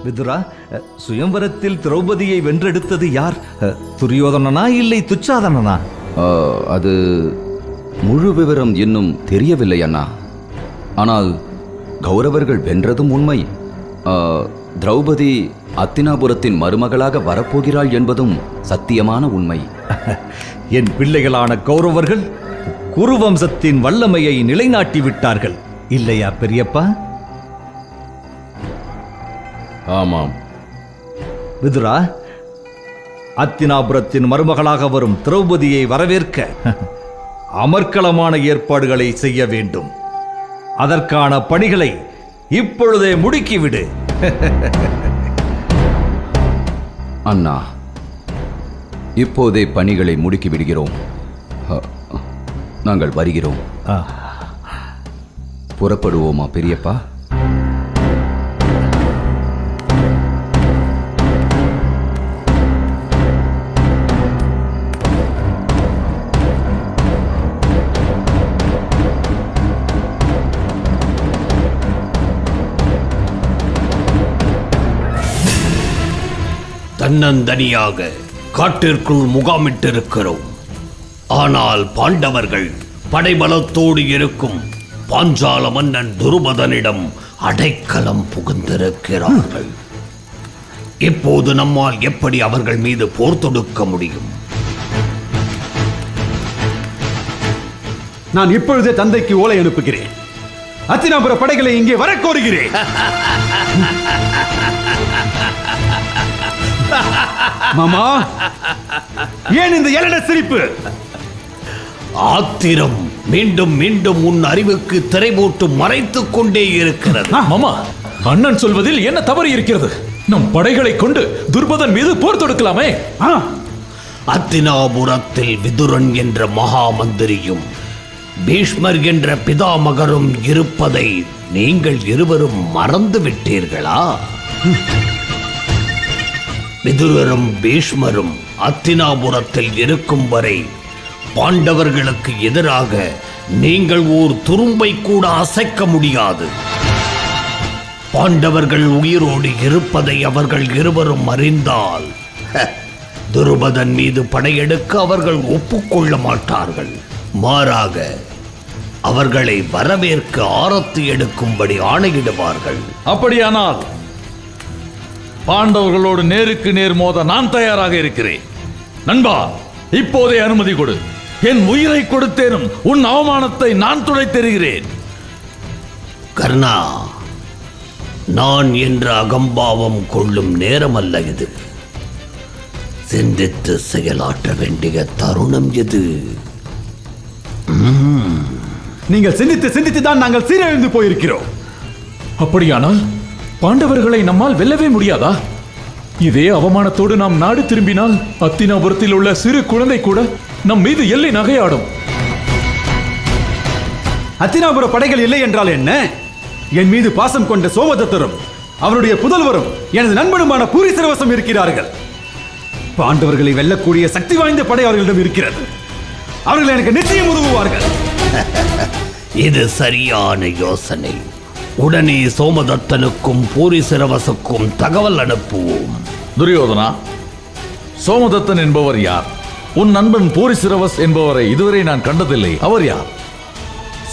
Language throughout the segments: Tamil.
விதுரா, சுயம்வரத்தில் திரௌபதியை வென்றெடுத்தது யார்? துரியோதனனா இல்லை துச்சாதனனா? அது முழு விவரம் இன்னும் தெரியவில்லை அண்ணா. ஆனால் கௌரவர்கள் வென்றதும் உண்மை. திரௌபதி அத்தினாபுரத்தின் மருமகளாக வரப்போகிறாள் என்பதும் சத்தியமான உண்மை. என் பிள்ளைகளான கௌரவர்கள் குருவம்சத்தின் வல்லமையை நிலைநாட்டி விட்டார்கள் இல்லையா பெரியப்பா? ஆமாம் விதுரா, அத்தினாபுரத்தின் மருமகளாக வரும் திரௌபதியை வரவேற்க அமர்க்களமான ஏற்பாடுகளை செய்ய வேண்டும். அதற்கான பணிகளை இப்பொழுதே முடுக்கிவிடு. அண்ணா, இப்போதே பணிகளை முடுக்கி விடுகிறோம். நாங்கள் வருகிறோம். புறப்படுவோமா பெரியப்பா? தன்னந்தனியாக காட்டிற்குள் முகாமிட்டிருக்கிறோம். ஆனால் பாண்டவர்கள் படைபலத்தோடு இருக்கும் பாஞ்சால மன்னன் துருபதனிடம் அடைக்கலம் புகுந்திருக்கிறார்கள். இப்போது நம்மால் எப்படி அவர்கள் மீது போர் தொடுக்க முடியும்? நான் இப்பொழுதே தந்தைக்கு ஓலை அனுப்புகிறேன். அத்தினாபுர படைகளை இங்கே வர கோருகிறேன். மாமா, ஏன் இந்த எலட சிரிப்பு? ஆத்திரம் மீண்டும் மீண்டும் உன் அறிவுக்கு திரை போட்டு மறைத்துக் கொண்டே இருக்கிறது. மாமா, அண்ணன் சொல்வதில் என்ன தவறு இருக்கிறது? நம் படைகளை கொண்டு துர்பதன் மீது போர் தொடுக்கலாமே. அத்தினாபுரத்தில் விதுரன் என்ற மகா மந்திரியும் பீஷ்மர் என்ற பிதாமகரும் இருப்பதை நீங்கள் இருவரும் மறந்து விட்டீர்களா? விதுரரும் பீஷ்மரும் அத்தினாபுரத்தில் இருக்கும் வரை பாண்டவர்களுக்கு எதிராக நீங்கள் ஓர் துரும்பை கூட அசைக்க முடியாது. பாண்டவர்கள் உயிரோடு இருப்பதை அவர்கள் இருவரும் அறிந்தால் துருபதன் மீது படையெடுக்க அவர்கள் ஒப்புக்கொள்ள மாட்டார்கள். மாறாக அவர்களை வரவேற்க ஆரத்தி எடுக்கும்படி ஆணையிடுவார்கள். அப்படியானால் பாண்டவர்களோடு நேருக்கு நேர் மோத நான் தயாராக இருக்கிறேன். நண்பா, இப்போதே அனுமதி கொடு. என் உயிரை கொடுத்தேனும் உன் அவமானத்தை நான் துடைத்தெறிகிறேன். கர்ணா, நான் என்ற அகம்பாவம் கொள்ளும் நேரமல்ல இது. சிந்தித்து செயலாற்ற வேண்டிய தருணம் இது. நீங்கள் சிந்தித்து சிந்தித்து தான் நாங்கள் சீரழிந்து போயிருக்கிறோம். அப்படியானால் பாண்டவர்களை நம்மால் வெல்லவே முடியாதா? இதே அவமானத்தோடு நாம் நாடு திரும்பினால் அத்தினாபுரத்தில் உள்ள சிறு குழந்தை கூட நம் மீது எல்லை நகையாடும். அத்தினாபுர படைகள் இல்லை என்றால் என்ன? என் மீது பாசம் கொண்ட சோமதத்தரும் அவருடைய புதல்வரும் எனது நண்பனுமான பூரிசிரவசம் இருக்கிறார்கள். பாண்டவர்களை வெல்லக்கூடிய சக்தி வாய்ந்த படை அவர்களிடம் இருக்கிறது. அவர்கள் எனக்கு நிச்சயம் உதவுவார்கள். இது சரியான யோசனை. உடனே சோமதத்தனுக்கும் பூரிசிரவசுக்கும் தகவல் அனுப்புவோம். துரியோதனா, சோமதத்தன் என்பவர் யார்? உன் நண்பன் பூரிசிரவஸ் என்பவரை இதுவரை நான் கண்டதில்லை. அவர் யார்?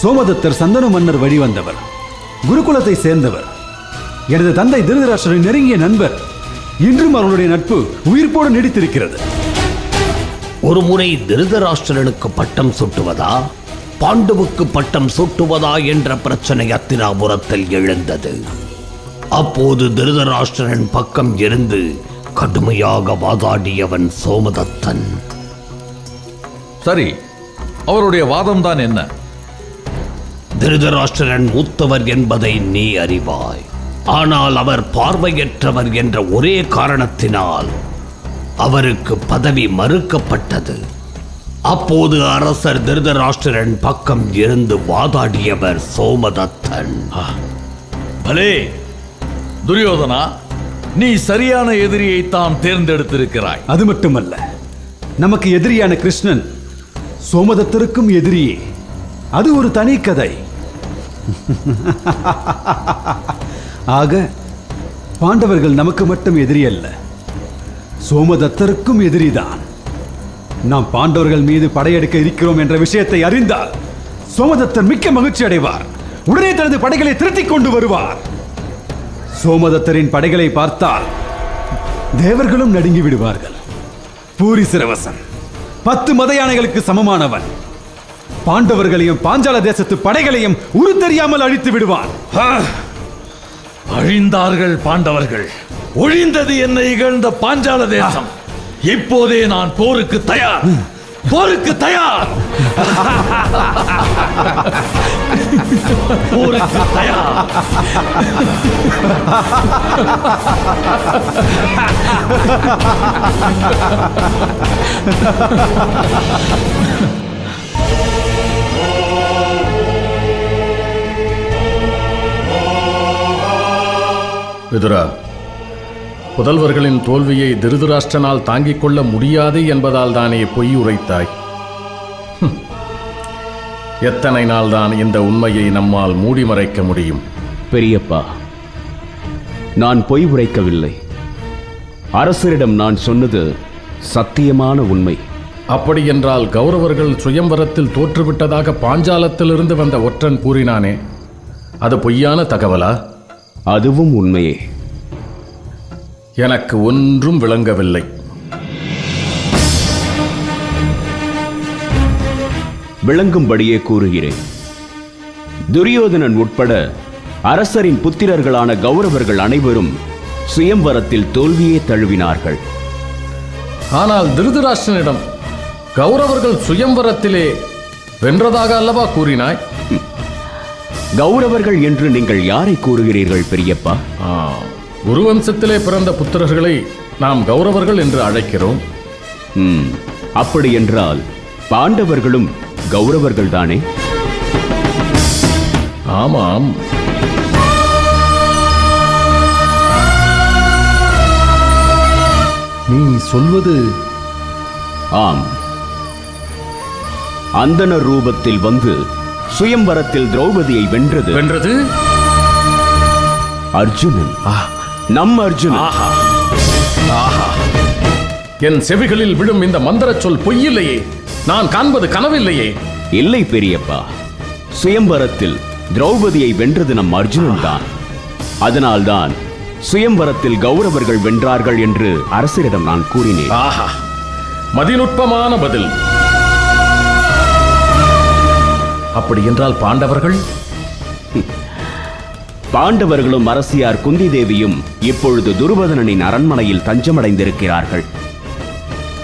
சோமதத்தர் சந்தனு மன்னர் வழிவந்தவர், குருகுலத்தை சேர்ந்தவர். எனது தந்தை திருதராஷ்டிரரின் நெருங்கிய நண்பர். இன்றும் அவர்களுடைய நட்பு உயிர்ப்போடு நீடித்திருக்கிறது. ஒரு முறை திருதராஷ்டிரனுக்கு பட்டம் சூட்டுவதா, பாண்டுவுக்கு பட்டம் சூட்டுவதா என்ற பிரச்சனை அத்தினாபுரத்தில் எழுந்தது. அப்போது திருதராஷ்டிரன் பக்கம் இருந்து கடுமையாக வாதாடியவன் சோமதத்தன். சரி, அவருடைய வாதம்தான் என்ன? திருதராஷ்டிரன் மூத்தவர் என்பதை நீ அறிவாய். ஆனால் அவர் பார்வையற்றவர் என்ற ஒரே காரணத்தினால் அவருக்கு பதவி மறுக்கப்பட்டது. அப்போது அரசர் திருதராஷ்டிரன் பக்கம் இருந்து வாதாடியவர் சோமதத்தன். பலே துரியோதனா, நீ சரியான எதிரியை தான் தேர்ந்தெடுத்திருக்கிறாய். அது மட்டுமல்ல, நமக்கு எதிரியான கிருஷ்ணன் சோமதத்தருக்கும் எதிரியே. அது ஒரு தனி கதை. ஆக பாண்டவர்கள் நமக்கு மட்டும் எதிரி அல்ல, சோமதத்தருக்கும் எதிரிதான். நாம் பாண்டவர்கள் மீது படையெடுக்க இருக்கிறோம் என்ற விஷயத்தை அறிந்தால் சோமதத்தர் மிக்க மகிழ்ச்சி அடைவார். உடனே தனது படைகளை திரட்டிக் கொண்டு வருவார். சோமதத்தரின் படைகளை பார்த்தால் தேவர்களும் நடுங்கி விடுவார்கள். பூரி சிரவசன் 10 மத யானைகளுக்கு சமமானவன். பாண்டவர்களையும் பாஞ்சால தேசத்து படைகளையும் உரு தெரியாமல் அழித்து விடுவான். அழிந்தார்கள் பாண்டவர்கள், ஒழிந்தது என்னை இகழ்ந்த பாஞ்சால தேசம். இப்போதே நான் போருக்கு தயார், போருக்கு தயார், போருக்கு தயார். விதுரா, புதல்வர்களின் தோல்வியை திருதராஷ்டிரனால் தாங்கிக் கொள்ள முடியாது என்பதால் தானே பொய் உரைத்தாய். எத்தனை நாள்தான் இந்த உண்மையை நம்மால் மூடி மறைக்க முடியும்? பெரியப்பா, நான் பொய் உரைக்கவில்லை. அரசரிடம் நான் சொன்னது சத்தியமான உண்மை. அப்படியென்றால் கௌரவர்கள் சுயம்வரத்தில் தோற்றுவிட்டதாக பாஞ்சாலத்திலிருந்து வந்த ஒற்றன் கூறினானே, அது பொய்யான தகவலா? அதுவும் உண்மையே. எனக்கு ஒன்றும் விளங்கவில்லை. விளங்கும்படியே கூறுகிறேன். துரியோதனன் உட்பட அரசரின் புத்திரர்களான கௌரவர்கள் அனைவரும் சுயம்வரத்தில் தோல்வியே தழுவினார்கள். ஆனால் திருதராஷ்டிரனிடம் கௌரவர்கள் சுயம்வரத்திலே வென்றதாக அல்லவா கூறினாய்? கௌரவர்கள் என்று நீங்கள் யாரை கூறுகிறீர்கள் பெரியப்பா? குருவம்சத்திலே பிறந்த புத்திரர்களை நாம் கௌரவர்கள் என்று அழைக்கிறோம். அப்படி என்றால் பாண்டவர்களும் கௌரவர்கள் தானே? ஆமாம். நீ சொல்வது? ஆம். அந்தணர் ரூபத்தில் வந்து சுயம்வரத்தில் திரௌபதியை வென்றது அர்ஜுனன். நம் அர்ஜுனன். என் செவிகளில் விழும் இந்த மந்திர சொல் பொய்யில்லையே, நான் காண்பது கனவில்லையே. இல்லை பெரியப்பா, சுயம்வரத்தில் திரௌபதியை வென்றது நம் அர்ஜுனன் தான். அதனால்தான் சுயம்வரத்தில் கௌரவர்கள் வென்றார்கள் என்று அரசரிடம் நான் கூறினேன். ஆஹா, மதிநுட்பமான பதில். அப்படி என்றால் பாண்டவர்கள்? பாண்டவர்களும் அரசியார் குந்தி தேவியும் இப்பொழுது துருபதனின் அரண்மனையில் தஞ்சமடைந்திருக்கிறார்கள்.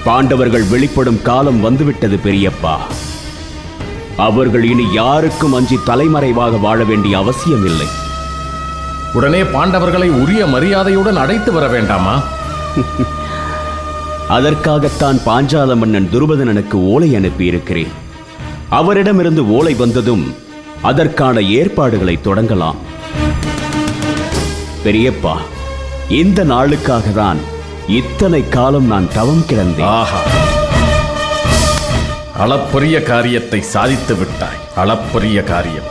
பாண்டவர்கள் வெளிப்படும் காலம் வந்துவிட்டது பெரியப்பா. அவர்கள் இனி யாருக்கும் அஞ்சி தலைமறைவாக வாழ வேண்டிய அவசியமில்லை. உடனே பாண்டவர்களை உரிய மரியாதையுடன் அழைத்து வர வேண்டாமா? அதற்காகத்தான் பாஞ்சால மன்னன் துருபதனனுக்கு ஓலை அனுப்பியிருக்கிறேன். அவரிடமிருந்து ஓலை வந்ததும் அதற்கான ஏற்பாடுகளை தொடங்கலாம். பெரியப்பா, இந்த நாளுக்காக தான் இத்தனை காலம் நான் தவம் கிடந்தேன். ஆஹா, அளப்பரிய காரியத்தை சாதித்து விட்டாய். அளப்பரிய காரியம்.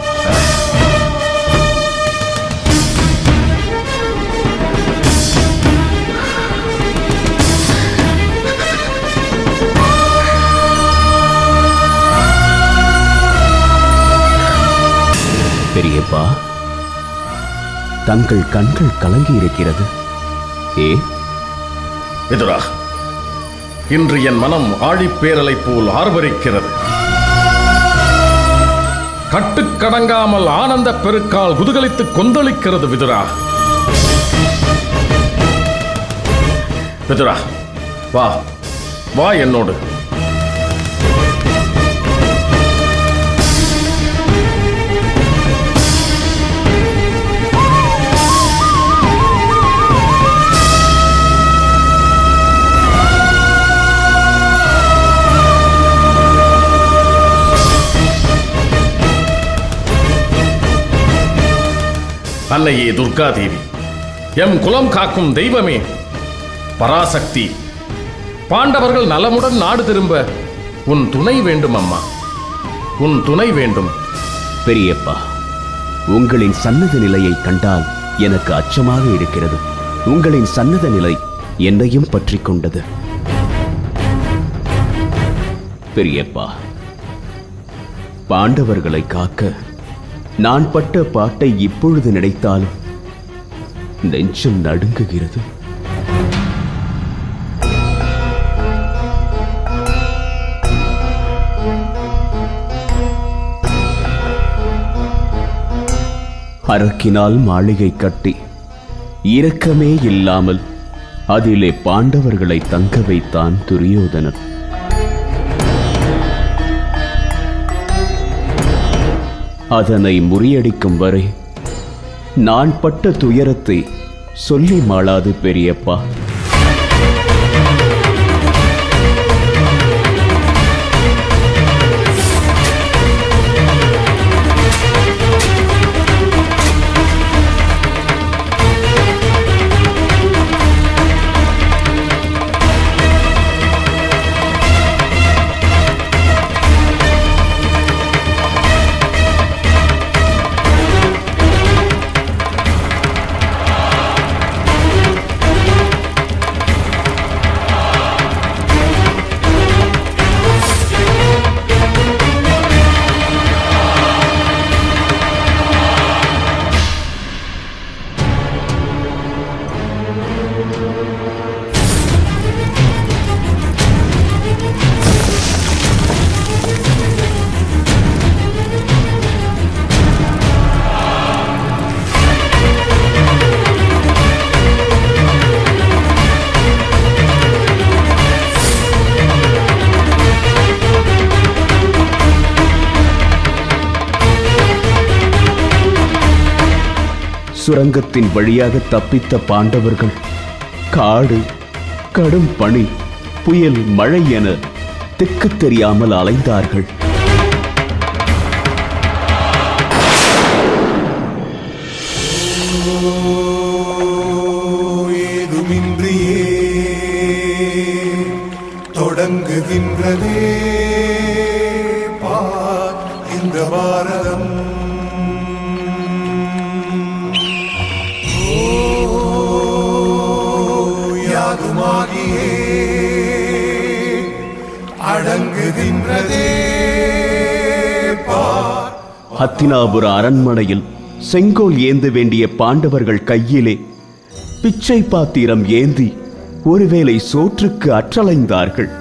பெரியப்பா, தங்கள் கண்கள் கலங்கி இருக்கிறது. விதுரா, இன்று என் மனம் ஆழிப்பேரலை போல் ஆர்வரிக்கிறது. கட்டுக்கடங்காமல் ஆனந்த பெருக்கால் குதூகலித்து கொந்தளிக்கிறது. விதுரா, விதுரா, வா வா என்னோடு. அன்னையே துர்காதேவி, எம் குலம் காக்கும் தெய்வமே, பராசக்தி, பாண்டவர்கள் நலமுடன் நாடு திரும்ப உன் துணை வேண்டும் அம்மா, உன் துணை வேண்டும். பெரியப்பா, உங்களின் சன்னத நிலையை கண்டால் எனக்கு அச்சமாக இருக்கிறது. உங்களின் சன்னத நிலை என்னையும் பற்றி கொண்டது. பெரியப்பா, பாண்டவர்களை காக்க நான் பட்ட பாட்டை இப்பொழுது நினைத்தாலும் நெஞ்சம் நடுங்குகிறது. அரக்கினால் மாளிகை கட்டி இரக்கமே இல்லாமல் அதிலே பாண்டவர்களை தங்க வைத்தான் துரியோதனன். அதனை முறியடிக்கும் வரை நான் பட்ட துயரத்தை சொல்லி மாளாது பெரியப்பா. சுரங்கத்தின் வழியாக தப்பித்த பாண்டவர்கள் காடு, கடும் பனி, புயல், மழை என திக்கு தெரியாமல் அலைந்தார்கள். ஏதுமின்றியே தொடங்குகின்றதே பார் இந்த பாரதம். ஹத்தினாபுர அரண்மனையில் செங்கோல் ஏந்த வேண்டிய பாண்டவர்கள் கையிலே பிச்சை பாத்திரம் ஏந்தி ஒருவேளை சோற்றுக்கு அற்றலைந்தார்கள்.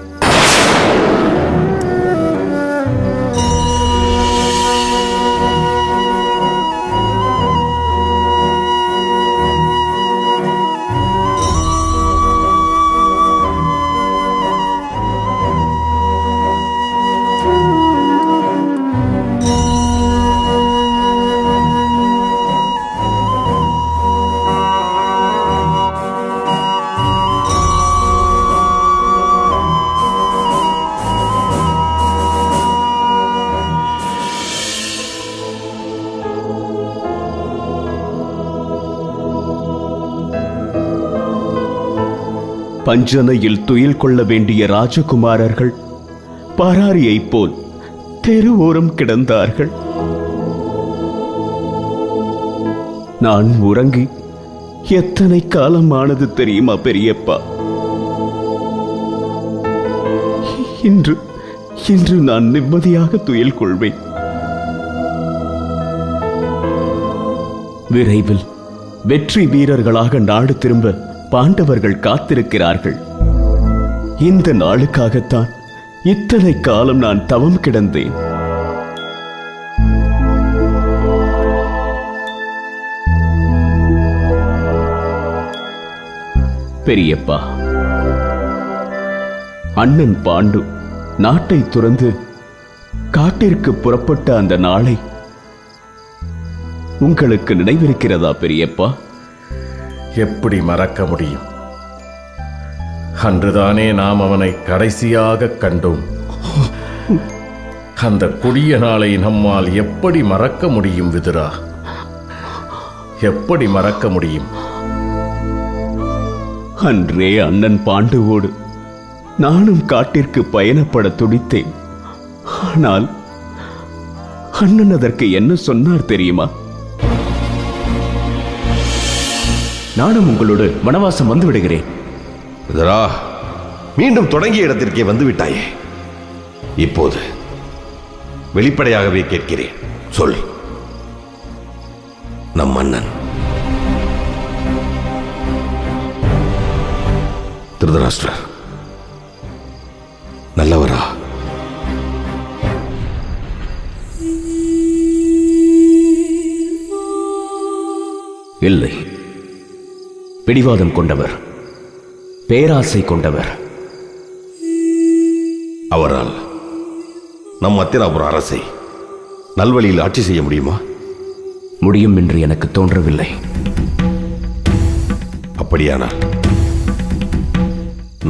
பஞ்சனையில் துயில் கொள்ள வேண்டிய ராஜகுமாரர்கள் பராரியைப் போல் தெருவோரம் கிடந்தார்கள். நான் உறங்கி எத்தனை காலமானது தெரியுமா பெரியப்பா? இன்று நான் நிம்மதியாக துயில் கொள்வேன். விரைவில் வெற்றி வீரர்களாக நாடு திரும்ப பாண்டவர்கள் காத்திருக்கிறார்கள். இந்த நாளுக்காகத்தான் இத்தனை காலம் நான் தவம் கிடந்தேன். பெரியப்பா, அண்ணன் பாண்டு நாட்டை துறந்து காட்டிற்கு புறப்பட்ட அந்த நாளை உங்களுக்கு நினைவிருக்கிறதா பெரியப்பா? எப்படி மறக்க முடியும்? அன்றுதானே நாம் அவனை கடைசியாக கண்டோம். அந்த கொடிய நாளை நம்மால் எப்படி மறக்க முடியும் விதுரா? எப்படி மறக்க முடியும்? அன்றே அண்ணன் பாண்டுவோடு நானும் காட்டிற்கு பயணப்பட துடித்தேன். ஆனால் அண்ணன் அதற்கு என்ன சொன்னார் தெரியுமா? நானும் உங்களோடு வனவாசம் வந்து விடுகிறேன். விதுரா, மீண்டும் தொடங்கிய இடத்திற்கே வந்து விட்டாயே. இப்போது வெளிப்படையாகவே கேட்கிறேன், சொல். நம் மன்னன் திருதராஷ்டிரர் நல்லவரா? இல்லை, பிடிவாதம் கொண்டவர், பேராசை கொண்டவர். அவரால் நம் அத்தினாபுர அரசை நல்வழியில் ஆட்சி செய்ய முடியுமா? முடியும் என்று எனக்கு தோன்றவில்லை. அப்படியானால்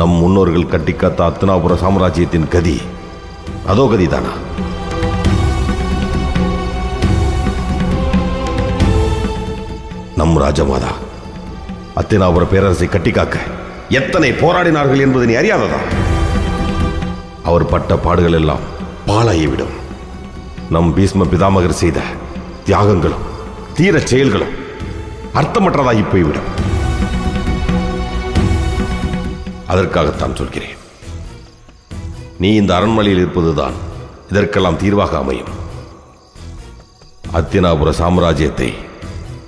நம் முன்னோர்கள் கட்டிக்காத்த அத்தினாபுர சாம்ராஜ்யத்தின் கதி அதோ கதிதானா? நம் ராஜமாதா அத்தினாபுர பேரரசை கட்டிக்காக்க எத்தனை போராடினார்கள் என்பதை நீ அறியாததா? அவர் பட்ட பாடுகள் எல்லாம் பாழாகிவிடும். நம் பீஷ்ம பிதாமகர் செய்த தியாகங்களும் தீர செயல்களும் அர்த்தமற்றதாகி போய்விடும். அதற்காகத்தான் சொல்கிறேன், நீ இந்த அரண்மனையில் இருப்பதுதான் இதற்கெல்லாம் தீர்வாக அமையும். அத்தினாபுர சாம்ராஜ்யத்தை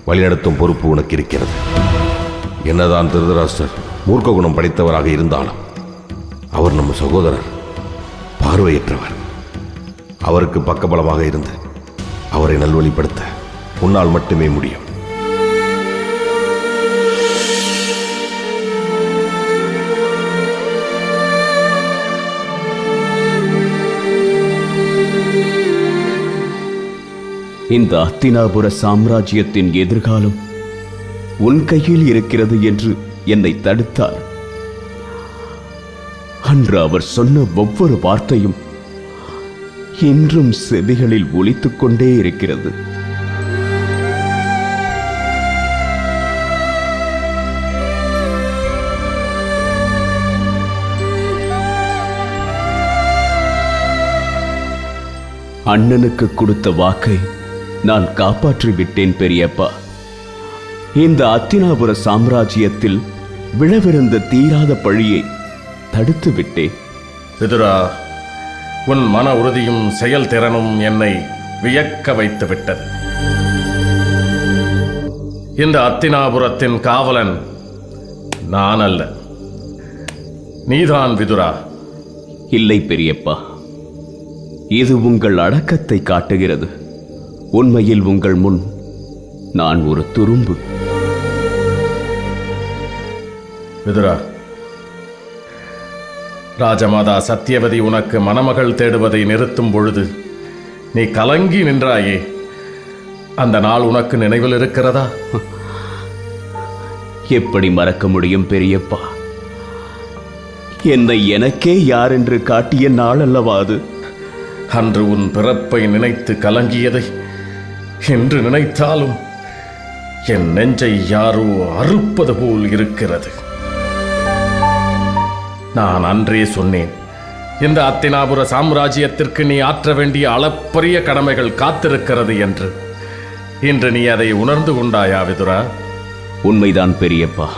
வழிநடத்தும் பொறுப்பு உனக்கு இருக்கிறது. என்னதான் திருதராஷ்டிரர் மூர்க்க குணம் படைத்தவராக இருந்தாலும் அவர் நம்ம சகோதரர், பார்வையற்றவர். அவருக்கு பக்கபலமாக இருந்து அவரை நல்வழிப்படுத்த உன்னால் மட்டுமே முடியும். இந்த அத்தினாபுர சாம்ராஜ்யத்தின் எதிர்காலம் உன் கையில் இருக்கிறது என்று என்னை தடுத்தார். அன்று அவர் சொன்ன ஒவ்வொரு வார்த்தையும் இன்றும் செவிகளில் ஒலித்துக் கொண்டே இருக்கிறது. அண்ணனுக்கு கொடுத்த வாக்கை நான் காப்பாற்றி விட்டேன் பெரியப்பா. இந்த அத்தினாபுர சாம்ராஜ்யத்தில் விழவிருந்த தீராத பழியை தடுத்து விட்டேன். விதுரா, உன் மன உறுதியும் செயல்திறனும் என்னை வியக்க வைத்து விட்டது. இந்த அத்தினாபுரத்தின் காவலன் நான் அல்ல, நீதான் விதுரா. இல்லை பெரியப்பா, இது உங்கள் அடக்கத்தை காட்டுகிறது. உண்மையில் உங்கள் முன் நான் ஒரு துரும்பு. விதுரா, ராஜமாதா சத்தியவதி உனக்கு மணமகள் தேடுவதை நிறுத்தும் பொழுது நீ கலங்கி நின்றாயே, அந்த நாள் உனக்கு நினைவில் இருக்கிறதா? எப்படி மறக்க முடியும் பெரியப்பா? என்னை எனக்கே யார் என்று காட்டிய நாள் அல்லவா அது? அன்று உன் பிறப்பை நினைத்து கலங்கியதை என்று நினைத்தாலும் என் நெஞ்சை யாரோ அறுப்பது போல் இருக்கிறது. நான் அன்றே சொன்னேன், இந்த அத்தினாபுர சாம்ராஜ்யத்திற்கு நீ ஆற்ற வேண்டிய அளப்பரிய கடமைகள் காத்திருக்கிறது என்று. இன்று நீ அதை உணர்ந்து கொண்டாயா விதுரா? உண்மைதான் பெரியப்பா.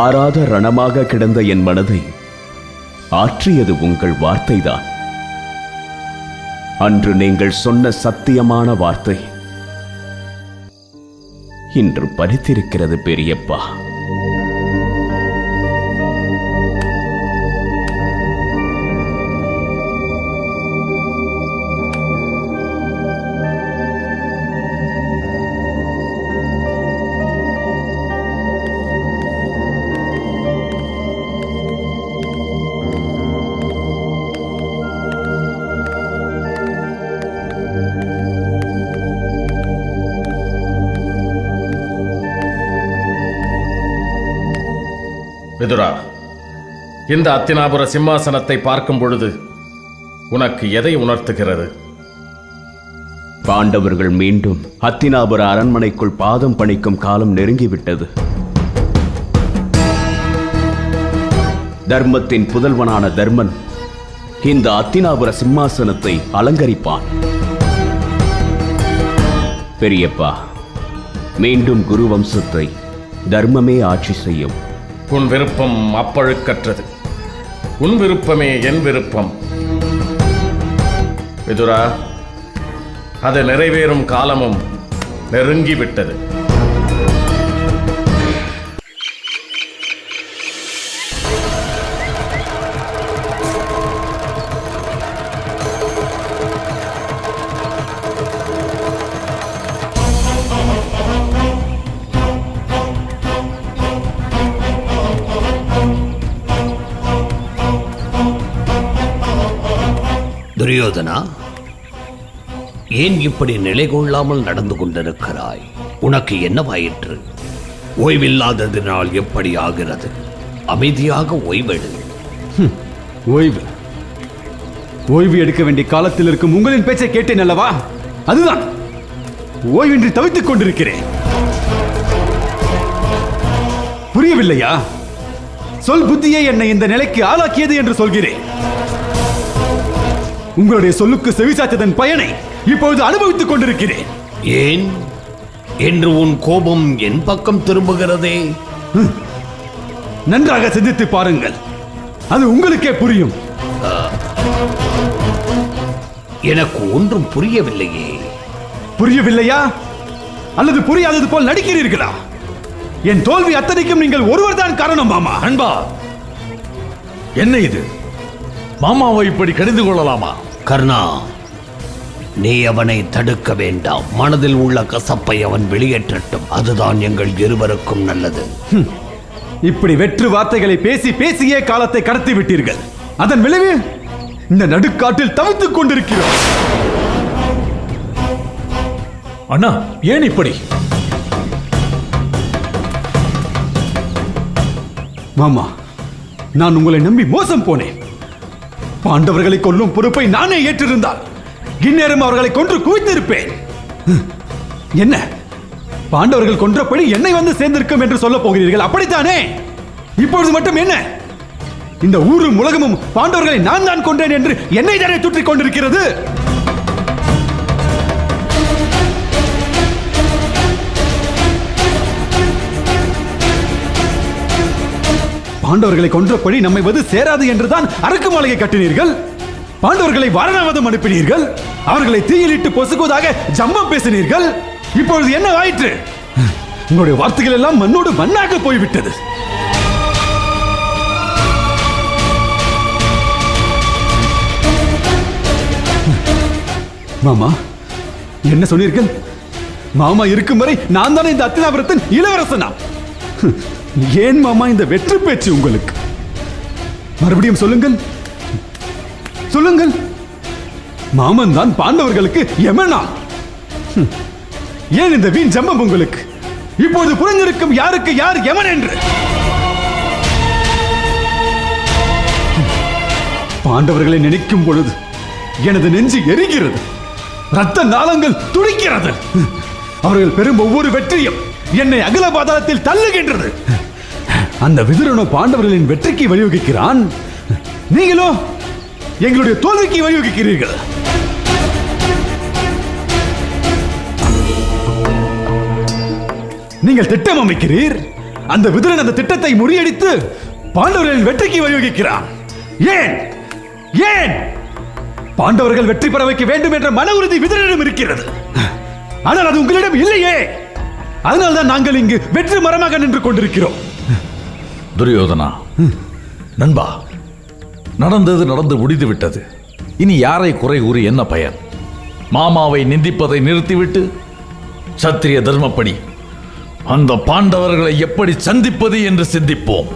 ஆறாத ரணமாக கிடந்த என் மனதை ஆற்றியது உங்கள் வார்த்தைதான். அன்று நீங்கள் சொன்ன சத்தியமான வார்த்தை இன்று பலித்திருக்கிறது பெரியப்பா. விதுரா, இந்த அத்தினாபுர சிம்மாசனத்தை பார்க்கும் பொழுது உனக்கு எதை உணர்த்துகிறது? பாண்டவர்கள் மீண்டும் அத்தினாபுர அரண்மனைக்குள் பாதம் பணிக்கும் காலம் நெருங்கிவிட்டது. தர்மத்தின் புதல்வனான தர்மன் இந்த அத்தினாபுர சிம்மாசனத்தை அலங்கரிப்பான். பெரியப்பா, மீண்டும் குரு வம்சத்தை தர்மமே ஆட்சி செய்யும். உன் விருப்பம் அப்பழுக்கற்றது. உன் விருப்பமே என் விருப்பம். விதுரா, அது நிறைவேறும் காலமும் நெருங்கிவிட்டது. துரியோதனா, ஏன் இப்படி நிலை கொள்ளாமல் நடந்து கொண்டிருக்கிறாய்? உனக்கு என்னவாயிற்று? ஓய்வில்லாததினால் எப்படி ஆகிறது? அமைதியாக ஓய்வெடு. ஓய்வு ஓய்வு எடுக்க வேண்டிய காலத்தில் இருக்கும் உங்களின் பேச்சை கேட்டேன் அல்லவா? அதுதான் ஓய்வின்றி தவித்துக் கொண்டிருக்கிறேன். புரியவில்லையா? சொல் புத்தியே என்னை இந்த நிலைக்கு ஆளாக்கியது என்று சொல்கிறேன். உங்களுடைய சொல்லுக்கு செவிசாய்த்ததன் பயனை இப்பொழுது அனுபவித்துக் கொண்டிருக்கிறேன். ஏன் என்று உன் கோபம் என் பக்கம் திரும்புகிறதே? நன்றாக சிந்தித்து பாருங்கள், அது உங்களுக்கே புரியும். எனக்கு ஒன்றும் புரியவில்லையே. புரியவில்லையா? அல்லது புரியாதது போல் நடிக்கிறீர்களா? என் தோல்வி அத்தனைக்கும் நீங்கள் ஒருவர்தான் காரணம் மாமா. அன்பா, என்ன இது? மாமாவை இப்படி கடிந்து கொள்ளலாமா? கர்ணா, நீ அவனை தடுக்க வேண்டாம். மனதில் உள்ள கசப்பை அவன் வெளியேற்றட்டும். அதுதான் எங்கள் இருவருக்கும் நல்லது. இப்படி வெற்று வார்த்தைகளை பேசி பேசியே காலத்தை கடத்தி விட்டீர்கள். அதன் விளைவு இந்த நடுக்காட்டில் தவித்துக் கொண்டிருக்கிறோம். அண்ணா, ஏன் இப்படி? மாமா, நான் உங்களை நம்பி மோசம் போனேன். பாண்டவர்களை கொல்லும் பொறுப்பை நானே ஏற்றிருந்தால் இந்நேரம் அவர்களை கொன்று குவித்திருப்பேன். என்ன, பாண்டவர்கள் கொன்றபடி என்னை வந்து சேர்ந்திருக்கும் என்று சொல்ல போகிறீர்கள், அப்படித்தானே? இப்பொழுது மட்டும் என்ன, இந்த ஊரும் உலகமும் பாண்டவர்களை நான் தான் கொன்றேன் என்று என்னை தானே தூற்றிக் கொண்டிருக்கிறது. பாண்டவர்களை கொன்றபடி நம்மை வது சேராது என்றுதான் அரக்கு மாளிகை கட்டினீர்கள். பாண்டவர்களை வாரணாவதம் அனுப்பினீர்கள். அவர்களை தீயிலிட்டு பொசுக்குவதாக ஜம்பம் பேசினீர்கள். இப்பொழுது என்ன ஆயிற்று? உங்களுடைய வார்த்தைகள் எல்லாம் மண்ணோடு மண்ணாக போய்விட்டது. மாமா, என்ன சொன்னீர்கள்? மாமா இருக்கும் வரை நான் தானே இந்த அத்தினாபுரத்தின் இளவரசனா? ஏன் மாமா இந்த வெற்று பேச்சு உங்களுக்கு? மறுபடியும் சொல்லுங்கள், சொல்லுங்கள். மாமன் தான் பாண்டவர்களுக்கு யமனா? ஏன் இந்த வீண் ஜம்பம் உங்களுக்கு? இப்போது புரிஞ்சிருக்கும் யாருக்கு யார் யமன் என்று. பாண்டவர்களை நினைக்கும் பொழுது எனது நெஞ்சு எரிகிறது, ரத்த நாளங்கள் துடிக்கிறது. அவர்கள் பெறும் ஒவ்வொரு வெற்றியும் என்னை அகில பாதாளத்தில் தள்ளுகின்றது. அந்த விதுரனோ பாண்டவர்களின் வெற்றிக்கு வழிவகுக்கிறான், நீங்களோ எங்களுடைய தோல்விக்கு வழிவகுக்கிறீர்கள். நீங்கள் திட்டம் அமைக்கிறீர், அந்த விதுரன் அந்த திட்டத்தை முறியடித்து பாண்டவர்களின் வெற்றிக்கு வழிவகுக்கிறான். ஏன் ஏன் பாண்டவர்கள் வெற்றி பெற வைக்க வேண்டும் என்ற மன உறுதி விதுரனிடம் இருக்கிறது, ஆனால் அது உங்களிடம் இல்லையே. அதனால்தான் நாங்கள் இங்கு வெற்றி மரமாக நின்று கொண்டிருக்கிறோம். துரியோதனா, நண்பா, நடந்தது நடந்து முடிந்து விட்டது. இனி யாரை குறை கூறி என்ன பயன்? மாமாவை நிந்திப்பதை நிறுத்திவிட்டு சத்திரிய தர்மப்படி அந்த பாண்டவர்களை எப்படி சந்திப்பது என்று சிந்திப்போம்.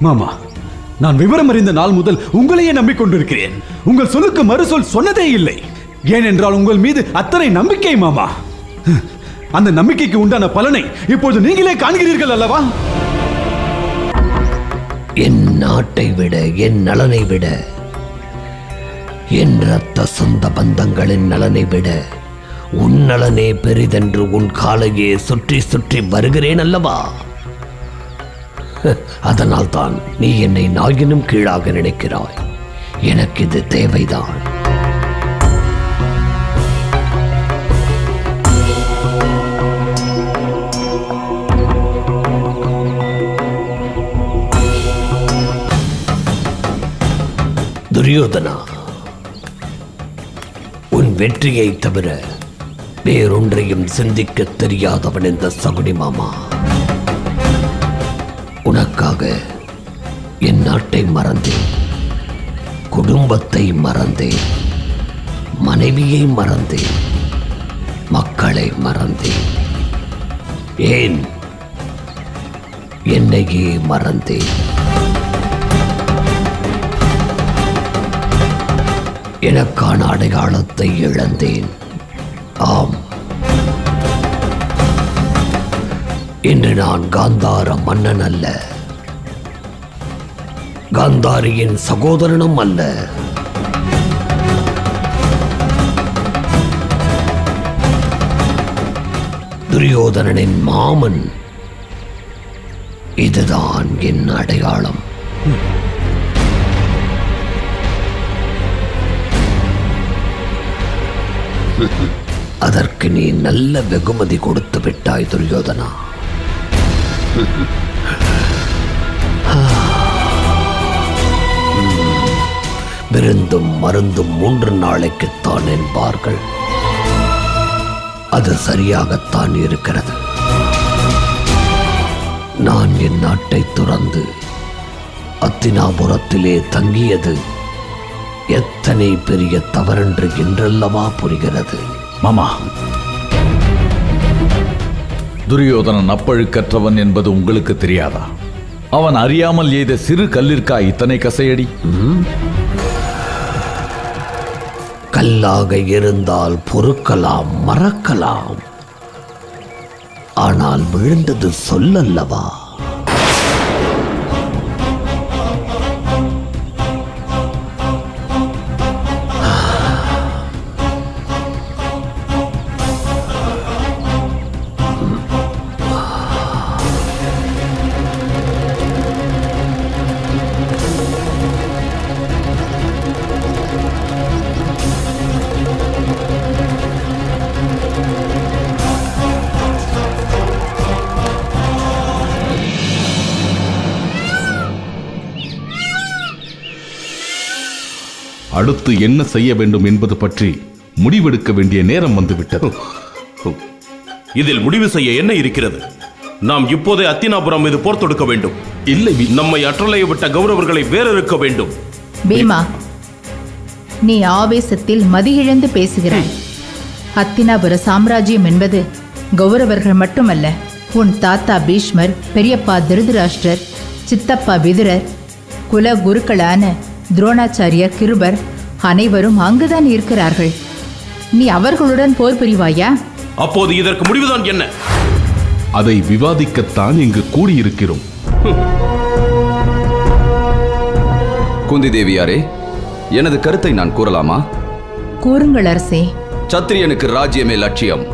மாமா, நான் விவரம் அறிந்த நாள் முதல் உங்களையே நம்பிக்கொண்டிருக்கிறேன். உங்கள் சொல்லுக்கு மறுசொல் சொன்னதே இல்லை. ஏனென்றால் உங்கள் மீது அத்தனை நம்பிக்கை மாமா. அந்த நம்பிக்கைக்கு உண்டான பலனை இப்போது நீங்களே காண்கிறீர்கள் அல்லவா? என் நாட்டை விட, என் நலனை விட, என் ரத்த சொந்த பந்தங்களின் நலனை விட உன் நலனே பெரிதென்று உன் காலையே சுற்றி சுற்றி வருகிறேன் அல்லவா? அதனால் தான் நீ என்னை நாயினும் கீழாக நினைக்கிறாய். எனக்கு இது தேவைதான். துரியோதனா, உன் வெற்றியை தவிர வேறொன்றையும் சிந்திக்க தெரியாதவன் இந்த சகுனி மாமா. உனக்காக என் நாட்டை மறந்தேன், குடும்பத்தை மறந்தேன், மனைவியை மறந்தேன், மக்களை மறந்தேன், ஏன் என்னையே மறந்தேன். எனக்கான அடையாளத்தை இழந்தேன். ஆம், இன்று நான் காந்தார மன்னன் அல்ல, காந்தாரியின் சகோதரனும் அல்ல. துரியோதனனின் மாமன். இதுதான் என் அடையாளம். அதற்கு நீ நல்ல வெகுமதி கொடுத்து விட்டாய் துரியோதனா. விருந்தும் மருந்தும் 3 நாளைக்குத்தான் என்பார்கள். அது சரியாகத்தான் இருக்கிறது. நான் என் நாட்டை துறந்து அத்தினாபுரத்திலே தங்கியது எத்தனை பெரிய தவறென்று என்றல்லவா புரிகிறது. மாமா, துரியோதனன் அப்பழுக்கற்றவன் என்பது உங்களுக்கு தெரியாதா? அவன் அறியாமல் எய்த சிறு கல்லிற்கா இத்தனை கசையடி? கல்லாக இருந்தால் பொறுக்கலாம், மறக்கலாம். ஆனால் விழுந்தது சொல்லல்லவா? அடுத்து என்ன செய்ய வேண்டும் என்பது பற்றி முடிவெடுக்க வேண்டிய நேரம் வந்துவிட்டது. இதில் முடிவு செய்ய என்ன இருக்கிறது? நாம் இப்போதே அத்தினாபுரம் மீது போர் தொடுக்க வேண்டும். இல்லை, நம்மை அற்றலைய விட்ட கௌரவர்களை வேறறுக்க வேண்டும். பீமா, நீ ஆவேசத்தில் மதியிழந்து பேசுகிறாய். அத்தினாபுர சாம்ராஜ்யம் என்பது கௌரவர்கள் மட்டுமல்ல. உன் தாத்தா பீஷ்மர், பெரியப்பா திருதராஷ்டிரர், சித்தப்பா விதுரர், குல குருக்களான துரோணாச்சாரியர், கிருபர் அனைவரும் அங்குதான் இருக்கிறார்கள். நீ அவர்களுடன் போர் புரிவாயா? அப்போது இதற்கு முடிவுதான் என்ன? அதை விவாதிக்கத்தான் இங்கு கூடியிருக்கிறோம். குந்தி தேவியாரே, எனது கருத்தை நான் கூறலாமா? கூறுங்கள் அரசே. சத்திரியனுக்கு ராஜ்யமே லட்சியம்.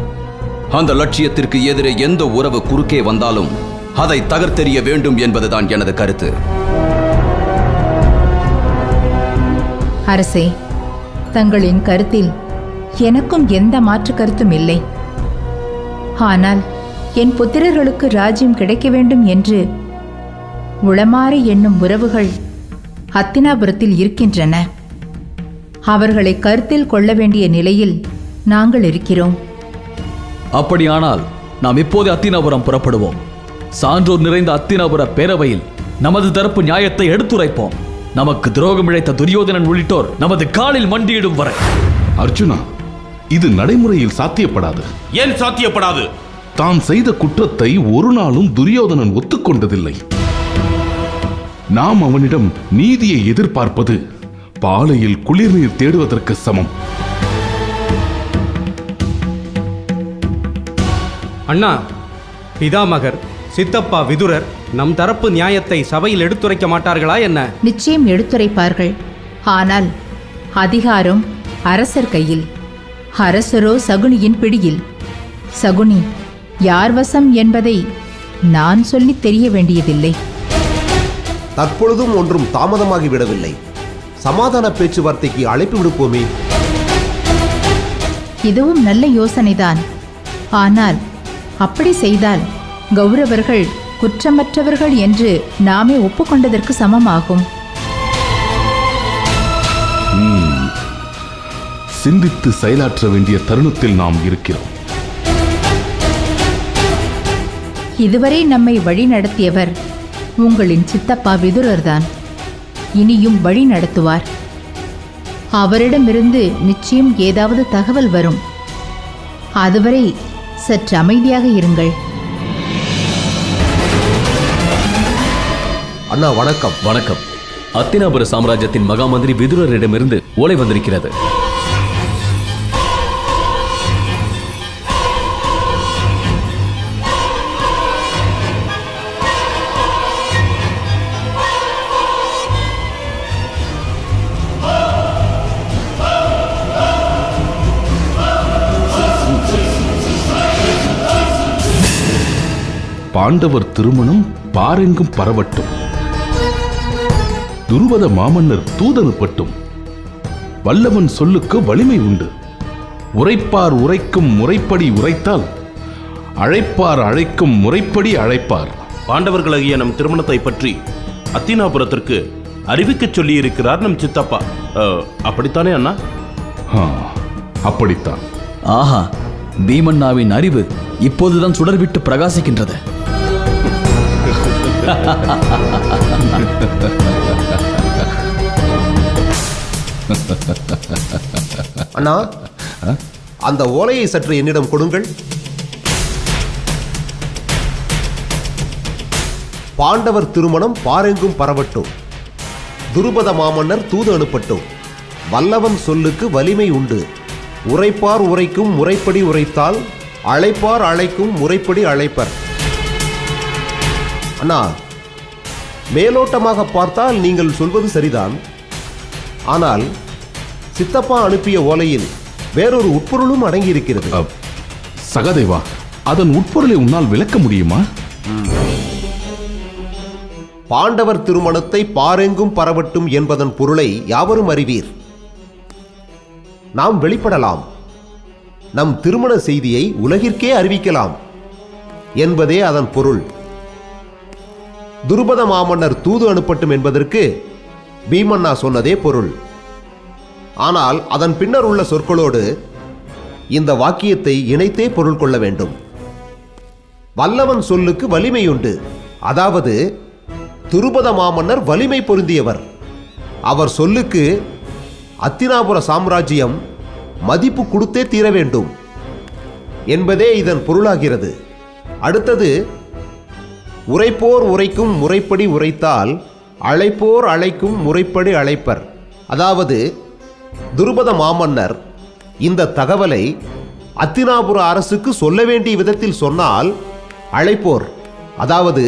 அந்த லட்சியத்திற்கு எதிரே எந்த உறவு குறுக்கே வந்தாலும் அதை தகர்த்தெறிய வேண்டும் என்பதுதான் எனது கருத்து. அரசே, தங்களின் கருத்தில் எனக்கும் எந்த மாற்று கருத்தும் இல்லை. ஆனால் என் புத்திரர்களுக்கு ராஜ்யம் கிடைக்க வேண்டும் என்று உளமாற எண்ணும் உறவுகள் அத்தினாபுரத்தில் இருக்கின்றன. அவர்களை கருத்தில் கொள்ள வேண்டிய நிலையில் நாங்கள் இருக்கிறோம். அப்படியானால் நாம் இப்போது அத்தினாபுரம் புறப்படுவோம். சான்றோர் நிறைந்த அத்தினாபுர பேரவையில் நமது தரப்பு நியாயத்தை எடுத்துரைப்போம். நமக்கு துரோகம் இழைத்த துரியோதனன் உள்ளிட்டோர் நமது காலில் மண்டியிடும் வரை. அர்ஜுனா, இது நடைமுறையில் சாத்தியப்படாது. ஏன் சாத்தியப்படாது? தான் செய்த குற்றத்தை ஒரு நாளும் துரியோதனன் ஒத்துக்கொண்டதில்லை. நாம் அவனிடம் நீதியை எதிர்பார்ப்பது பாலையில் குளிர்நீர் தேடுவதற்கு சமம். அண்ணா, பிதாமகர், சித்தப்பா விதுரர் நம் தரப்பு நியாயத்தை சபையில் எடுத்துரைக்க மாட்டார்களா என்ன? நிச்சயம் எடுத்துரைப்பார்கள். ஆனால் அதிகாரம் அரசர் கையில். அரசரோ சகுனியின் பிடியில். சகுனி யார் வசம் என்பதை நான் சொல்லி தெரிய வேண்டியதில்லை. தற்பொழுதும் ஒன்றும் தாமதமாகிவிடவில்லை. சமாதான பேச்சுவார்த்தைக்கு அழைப்பு விடுப்போமே. இதுவும் நல்ல யோசனைதான். ஆனால் அப்படி செய்தால் கௌரவர்கள் குற்றமற்றவர்கள் என்று நாமே ஒப்புக்கொண்டதற்கு சமமாகும். சிந்தித்து செயலாற்ற வேண்டிய தருணத்தில் நாம் இருக்கிறோம். இதுவரை நம்மை வழி நடத்தியவர் உங்களின் சித்தப்பா விதுரர்தான். இனியும் வழி நடத்துவார். அவரிடமிருந்து நிச்சயம் ஏதாவது தகவல் வரும். அதுவரை சற்று அமைதியாக இருங்கள். அண்ணா வணக்கம். வணக்கம். அத்தினாபுர சாம்ராஜ்யத்தின் மகாமந்திரி விதுரரிடமிருந்து ஓலை வந்திருக்கிறது. பாண்டவர் திருமணம் பாரெங்கும் பரவட்டும். துருவத மாமன்னர் தூதனுப்பட்டும். வல்லவன் சொல்லுக்கு வலிமை உண்டு. உரைப்பார் உரைக்கும் முறைப்படி உரைத்தால் அழைப்பார் அழைக்கும் முறைப்படி அழைப்பார். பாண்டவர்களாகிய நம் திருமணத்தை பற்றி அத்தினாபுரத்திற்கு அறிவிக்கச் சொல்லி இருக்கிறார் நம் சித்தப்பா. அப்படித்தானே அண்ணா? அப்படித்தான். ஆஹா, பீமண்ணாவின் அறிவு இப்போதுதான் சுடர்விட்டு பிரகாசிக்கின்றது. அண்ணா, அந்த ஓலையை சற்று என்னிடம் கொடுங்கள். பாண்டவர் திருமணம் பாரெங்கும் பரவட்டும். துருபத மாமன்னர் தூது அனுப்பட்டும். வல்லவன் சொல்லுக்கு வலிமை உண்டு. உரைப்பார் உரைக்கும் முறைப்படி உரைத்தால் அழைப்பார் அழைக்கும் முறைப்படி அழைப்பர். அண்ணா, மேலோட்டமாக பார்த்தால் நீங்கள் சொல்வது சரிதான். ஆனால் சித்தப்பா அனுப்பிய ஓலையில் வேறொரு உட்பொருளும் அடங்கியிருக்கிறது. சகதேவா, அதன் உட்பொருளை உன்னால் விளக்க முடியுமா? பாண்டவர் திருமணத்தை பாரெங்கும் பரவட்டும் என்பதன் பொருளை யாவரும் அறிவீர். நாம் வெளிப்படலாம். நம் திருமண செய்தியை உலகிற்கே அறிவிக்கலாம் என்பதே அதன் பொருள். துருபத மாமன்னர் தூது அனுப்பட்டும் என்பதற்கு பீமண்ணா சொன்னதே பொருள். ஆனால் அதன் பின்னர் உள்ள சொற்களோடு இந்த வாக்கியத்தை இணைத்தே பொருள் கொள்ள வேண்டும். வல்லவன் சொல்லுக்கு வலிமையுண்டு. அதாவது துருபத மாமன்னர் வலிமை பொருந்தியவர். அவர் சொல்லுக்கு அத்தினாபுர சாம்ராஜ்யம் மதிப்பு கொடுத்தே தீர வேண்டும் என்பதே இதன் பொருளாகிறது. அடுத்தது, உரைப்போர் உரைக்கும் முறைப்படி உரைத்தால் அழைப்போர் அழைக்கும் முறைப்படி அழைப்பர். அதாவது துருபத மாமன்னர் இந்த தகவலை அத்தினாபுர அரசுக்கு சொல்ல வேண்டிய விதத்தில் சொன்னால் அழைப்போர், அதாவது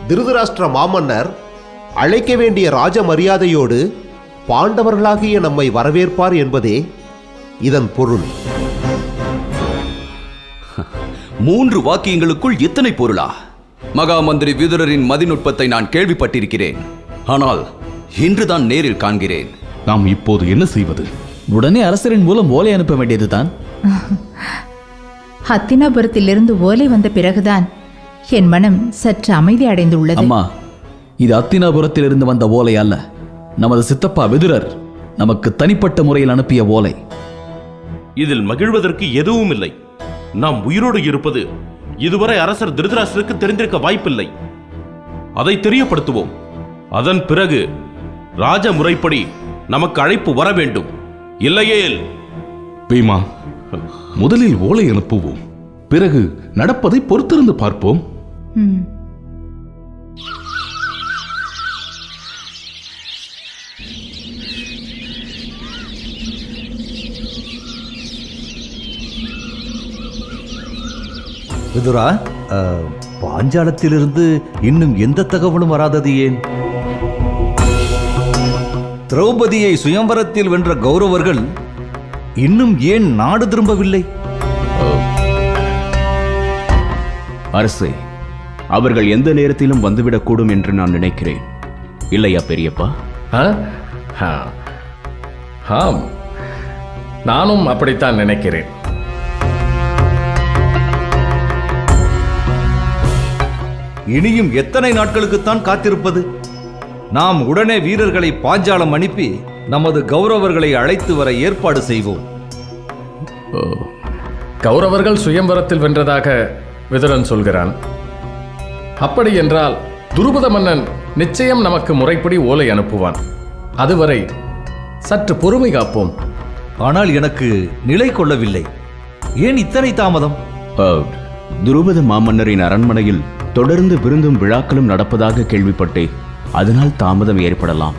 திருதராஷ்டிர மாமன்னர் அழைக்க வேண்டிய ராஜ மரியாதையோடு பாண்டவர்களாகிய நம்மை வரவேற்பார் என்பதே இதன் பொருள். 3 வாக்கியங்களுக்குள் இத்தனை பொருளா? மகாமந்திரி விதுரரின் மதிநுட்பத்தை நான் கேள்விப்பட்டிருக்கிறேன். ஆனால் இன்றுதான் நேரில் காண்கிறேன். நாம் இப்போது என்ன செய்வது? உடனே அரசரின் மூலம் ஓலை அனுப்ப வேண்டியதுதான். ஹத்தினாபுரத்திலிருந்து ஓலை வந்த பிறகுதான் என் மனம் சற்று அமைதி அடைந்துள்ளது. அம்மா, இது அத்தினாபுரத்திலிருந்து வந்த ஓலை அல்ல. நமது சித்தப்பா விதுரர் நமக்கு தனிப்பட்ட முறையில் அனுப்பிய ஓலை. இதில் மகிழ்வதற்கு எதுவும் இல்லை. நாம் உயிரோடு இருப்பது இதுவரை அரசர் திருதராஷ்டிரருக்கு தெரிந்திருக்க வாய்ப்பில்லை. அதை தெரியப்படுத்துவோம். அதன் பிறகு ராஜ முறைப்படி நமக்கு அழைப்பு வர வேண்டும். இல்லையேல் பீமா, முதலில் ஓலை அனுப்புவோம். பிறகு நடப்பதை பொறுத்திருந்து பார்ப்போம். விதுரா, பாஞ்சாலத்திலிருந்து இன்னும் எந்த தகவலும் வராதது ஏன்? திரௌபதியை சுயம்வரத்தில் வென்ற கௌரவர்கள் இன்னும் ஏன் நாடு திரும்பவில்லை? அரசே, அவர்கள் எந்த நேரத்திலும் வந்துவிடக்கூடும் என்று நான் நினைக்கிறேன். இல்லையா பெரியப்பா? ஆம், நானும் அப்படித்தான் நினைக்கிறேன். இனியும் எத்தனை நாட்களுக்குத்தான் காத்திருப்பது? நாம் உடனே வீரர்களை பாஞ்சாலம் அனுப்பி நமது கௌரவர்களை அழைத்து வர ஏற்பாடு செய்வோம். கௌரவர்கள் சுயம்வரத்தில் வென்றதாக விதுரன் சொல்கிறான். அப்படி என்றால் துருபத மன்னன் நிச்சயம் நமக்கு முறைப்படி ஓலை அனுப்புவான். அதுவரை சற்று பொறுமை காப்போம். ஆனால் எனக்கு நிலை கொள்ளவில்லை. ஏன் இத்தனை தாமதம்? துருபத மாமன்னரின் அரண்மனையில் தொடர்ந்து விருந்தும் விழாக்களும் நடப்பதாக கேள்விப்பட்டேன். அதனால் தாமதம் ஏற்படலாம்.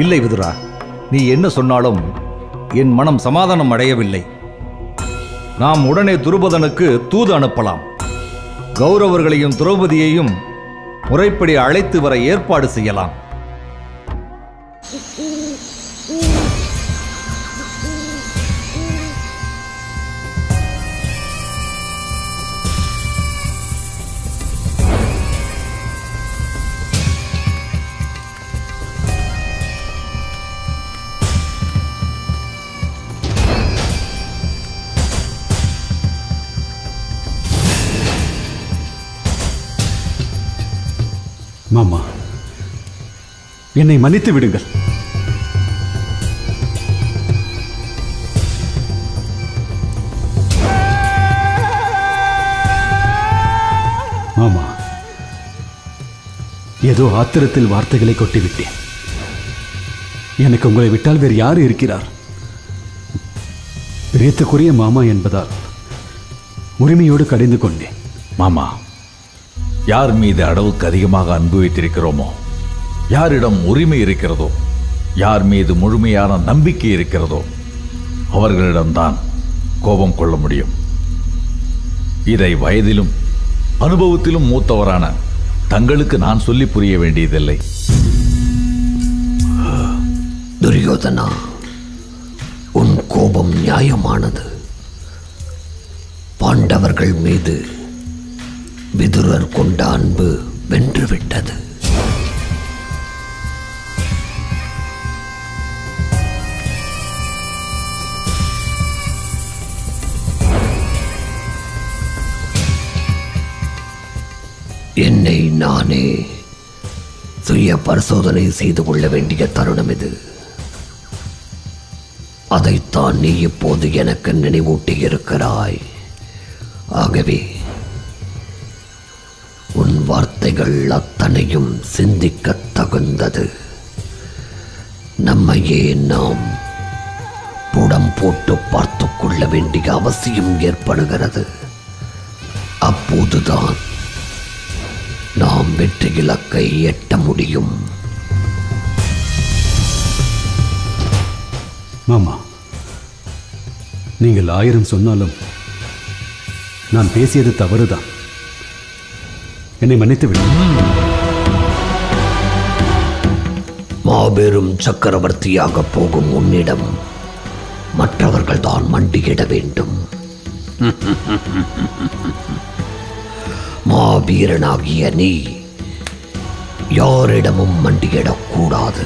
இல்லை விதுரா, நீ என்ன சொன்னாலும் என் மனம் சமாதானம் அடையவில்லை. நாம் உடனே துருபதனுக்கு தூது அனுப்பலாம். கௌரவர்களையும் திரௌபதியையும் முறைப்படி அழைத்து வர ஏற்பாடு செய்யலாம். மாமா, என்னை மன்னித்து விடுங்கள். மாமா, ஏதோ ஆத்திரத்தில் வார்த்தைகளை கொட்டிவிட்டேன். எனக்கு உங்களை விட்டால் வேறு யார் இருக்கிறார்? பிரியத்துக்குரிய மாமா என்பதால் உரிமையோடு கடிந்து கொண்டேன். மாமா, யார் மீது அளவுக்கு அதிகமாக அன்பு வைத்திருக்கிறோமோ, யாரிடம் உரிமை இருக்கிறதோ, யார் மீது முழுமையான நம்பிக்கை இருக்கிறதோ அவர்களிடம்தான் கோபம் கொள்ள முடியும். இதை வயதிலும் அனுபவத்திலும் மூத்தவரான தங்களுக்கு நான் சொல்லி புரிய வேண்டியதில்லை. துரியோதனா, உன் கோபம் நியாயமானது. பாண்டவர்கள் மீது விதுரர் கொண்ட அன்பு வென்றுவிட்டது. என்னை நானே சுய பரிசோதனை செய்து கொள்ள வேண்டிய தருணம் இது. அதைத்தான் நீ இப்போது எனக்கு நினைவூட்டி இருக்கிறாய். ஆகவே உன் வார்த்தைகள் அத்தனையும் சிந்திக்க தகுந்தது. நம்மையே நாம் புடம் போட்டு பார்த்து கொள்ள வேண்டிய அவசியம் ஏற்படுகிறது. அப்போதுதான் நாம் வெற்றி இலக்கை எட்ட முடியும். மாமா, நீங்கள் 1000 சொன்னாலும் நான் பேசியது தவறுதான். என்னை மன்னித்து விடுங்கள். மாபெரும் சக்கரவர்த்தியாக போகும் உன்னிடம் மற்றவர்கள் தான் மண்டியிட வேண்டும். மாவீரனாகிய நீ யாரிடமும் மண்டியிடக்கூடாது.